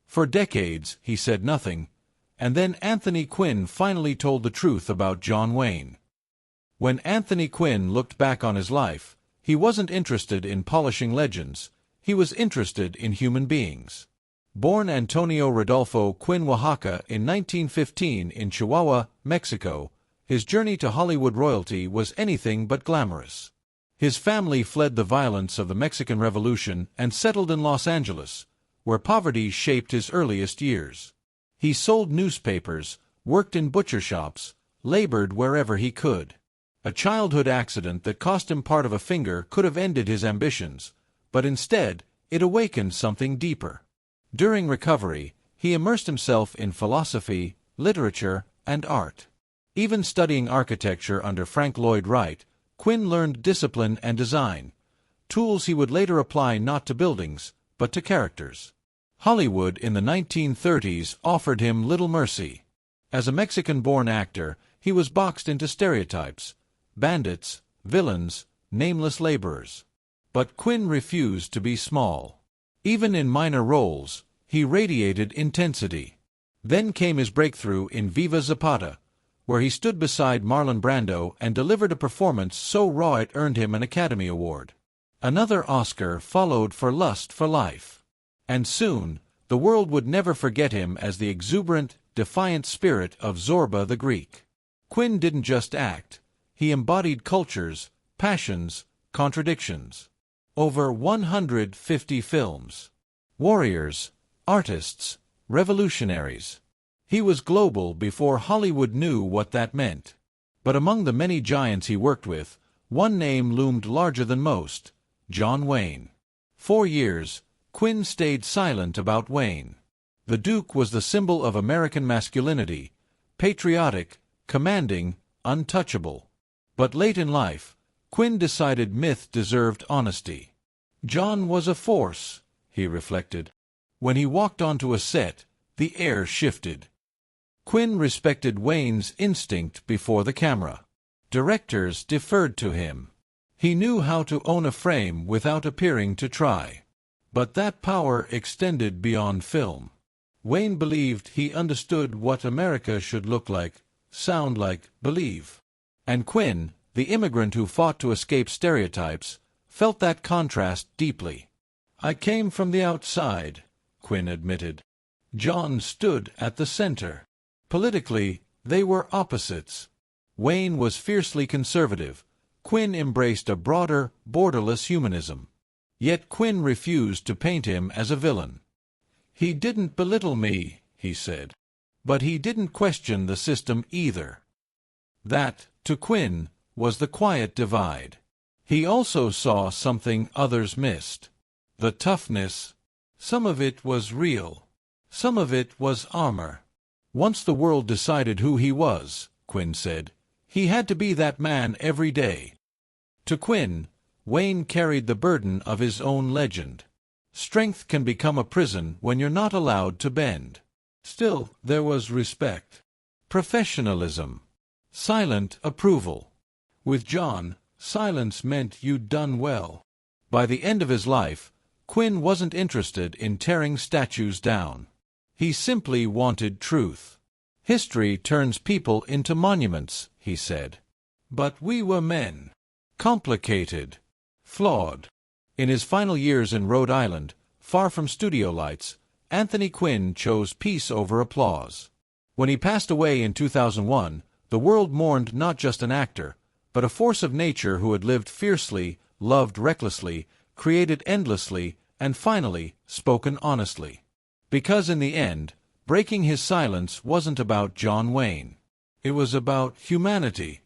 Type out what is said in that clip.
For decades, he said nothing, and then Anthony Quinn finally told the truth about John Wayne. When Anthony Quinn looked back on his life, he wasn't interested in polishing legends, he was interested in human beings. Born Antonio Rodolfo Quinn Oaxaca in 1915 in Chihuahua, Mexico, his journey to Hollywood royalty was anything but glamorous. His family fled the violence of the Mexican Revolution and settled in Los Angeles, where poverty shaped his earliest years. He sold newspapers, worked in butcher shops, labored wherever he could. A childhood accident that cost him part of a finger could have ended his ambitions, but instead, it awakened something deeper. During recovery, he immersed himself in philosophy, literature, and art. Even studying architecture under Frank Lloyd Wright, Quinn learned discipline and design, tools he would later apply not to buildings, but to characters. Hollywood in the 1930s offered him little mercy. As a Mexican-born actor, he was boxed into stereotypes: bandits, villains, nameless laborers. But Quinn refused to be small. Even in minor roles, he radiated intensity. Then came his breakthrough in Viva Zapata, where he stood beside Marlon Brando and delivered a performance so raw it earned him an Academy Award. Another Oscar followed for Lust for Life. And soon, the world would never forget him as the exuberant, defiant spirit of Zorba the Greek. Quinn didn't just act, he embodied cultures, passions, contradictions. Over 150 films. Warriors, artists, revolutionaries. He was global before Hollywood knew what that meant. But among the many giants he worked with, one name loomed larger than most: John Wayne. 4 years, Quinn stayed silent about Wayne. The Duke was the symbol of American masculinity, patriotic, commanding, untouchable. But late in life, Quinn decided myth deserved honesty. John was a force, he reflected. When he walked onto a set, the air shifted. Quinn respected Wayne's instinct before the camera. Directors deferred to him. He knew how to own a frame without appearing to try. But that power extended beyond film. Wayne believed he understood what America should look like, sound like, believe. And Quinn, the immigrant who fought to escape stereotypes, felt that contrast deeply. "I came from the outside," Quinn admitted. John stood at the center. Politically, they were opposites. Wayne was fiercely conservative. Quinn embraced a broader, borderless humanism. Yet Quinn refused to paint him as a villain. "He didn't belittle me," he said. But he didn't question the system either. That, to Quinn, was the quiet divide. He also saw something others missed. The toughness. Some of it was real. Some of it was armor. Once the world decided who he was, Quinn said, he had to be that man every day. To Quinn, Wayne carried the burden of his own legend. Strength can become a prison when you're not allowed to bend. Still, there was respect. Professionalism. Silent approval. With John, silence meant you'd done well. By the end of his life, Quinn wasn't interested in tearing statues down. He simply wanted truth. "History turns people into monuments," he said. But we were men. Complicated. Flawed. In his final years in Rhode Island, far from studio lights, Anthony Quinn chose peace over applause. When he passed away in 2001, the world mourned not just an actor, but a force of nature who had lived fiercely, loved recklessly, created endlessly, and finally, spoken honestly. Because in the end, breaking his silence wasn't about John Wayne. It was about humanity.